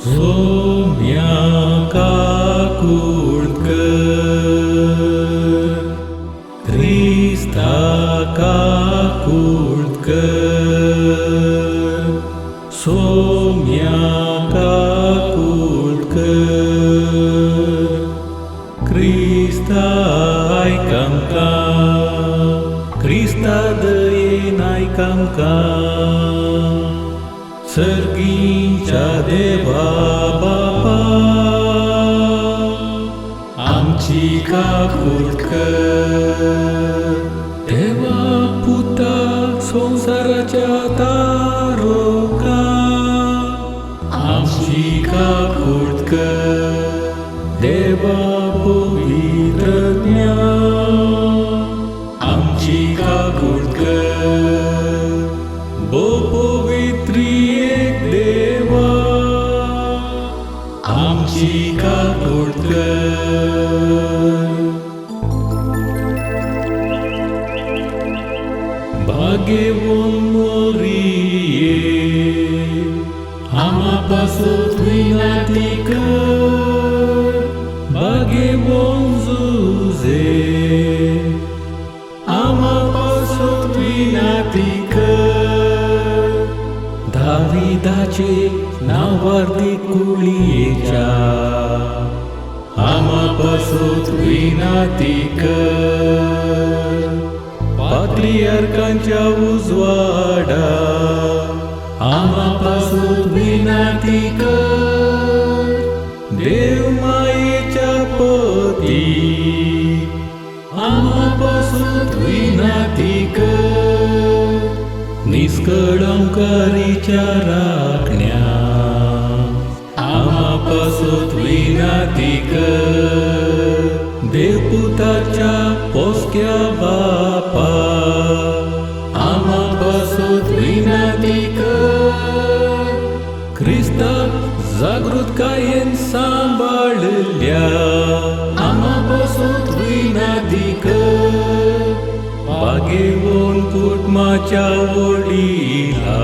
सोम्या काकुळकर, क्रिस्ता काकुळकर, सोम्या काकुळकर, क्रिस्ता आयकामका, क्रिस्ता दयेन आयकामका. सर्गीच्या देवा बापा, आमची काकुळकर, देवा पुता संसाराच्या तारोका, आमची काकुळकर, देवा पवित्र आमची काकुळकर, पवित्री एक देवा, आमची काकुळकर. भाग्यवान मोरिये, आम्हापासून विनंती कर. भाग्यवान जुजे, आम्हापासून विनंती कर. दाविदाचे नावार्दी कुळीच्या, आम्हापासून विनंती कर. पात्रियार्कांच्या उजवाडा, आम्हापासून विनंती कर. देवमायेच्या पती, आम्हापासून विनंती कर. निष्कळंकारीच्या राखण्या, आम्हापासून विनंती कर. देवपुताच्या पोसक्या बापा, आम्हापासून विनंती कर. ख्रिस्ता जागृतकायेन सांभाळल्या, आम्हापासून विनंती कर. भाग्यवान कुटुंबाच्या वडीला,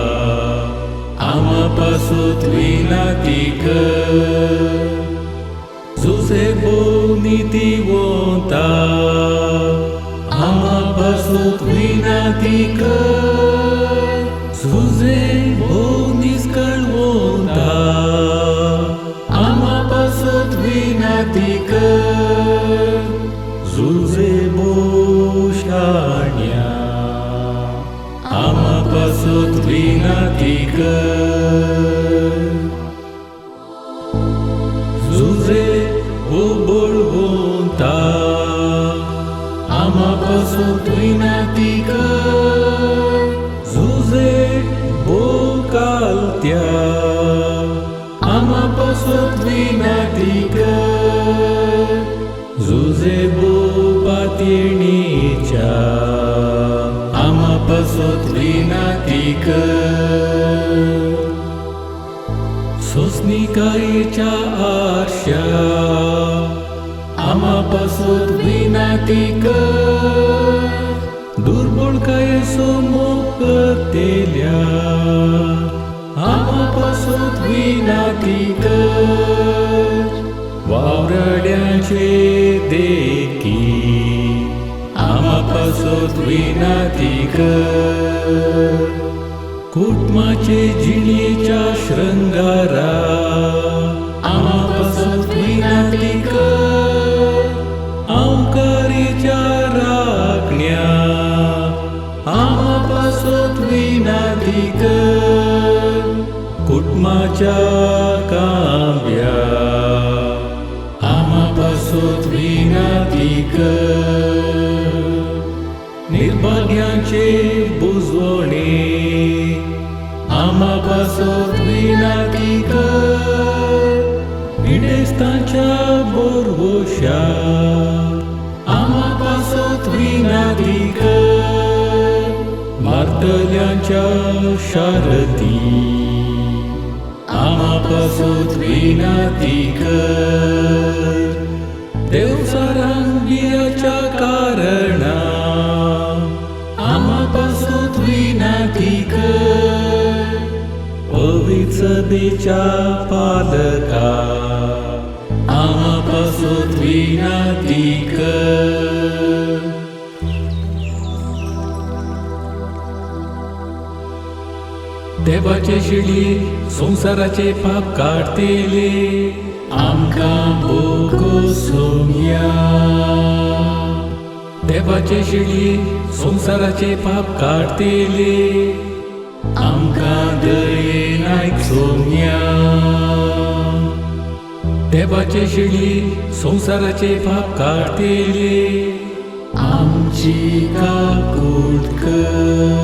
आम्हापासून विनंती कर. जोसेफ नीतिवंता, आम्हापासून विनंती कर. जोसेफ निष्कळवंता, आम्हापासून विनंती कर. जोसेफ शाण्या, आम्हापासून विनंती कर. जोसेफ बळवंता, आम्हापासून विनंती कर. जोसेफ बोकालत्या, आम्हापासून विनंती कर. जोसेफ पातेणीच्या, आम्हापासून विनंती कर. सोसनिकायेच्या आरशा, आम्हापासून विनंती कर. दुर्बळ काय सोमोपतेल्या, आम्हापासून विनंती कर. वावरड्याचे देखी, आम्हापासून विनंती कर. कुटुंबाचे जिणेच्या श्रृंगारा, आम्हापासून विनंती देवसाच्या कांब्या आम्हा पासोत विनाती कर निर्भाग्यांचे बुजवणे आम्हा पासोत विनाती कर विडेस्तांच्या बोरवोशा आम्हा पासोत विनाती कर मारतल्यांच्या शारती आम्हा पासोत विनाती कर देवसारांगियाच्या कारणा आम्हा पासोत विनाती कर पवित्रतेच्या पालका आम्हा पासोत विनाती कर देवाचे शिडी संसाराचे पाप काढतेले आमकां बोगो सोम्या देवाचे शिडी संसाराचे पाप काढतेले आमकां दयेन आयकोम्या देवाचे शिडी संसाराचे पाप काढतेले आमची काकूट कर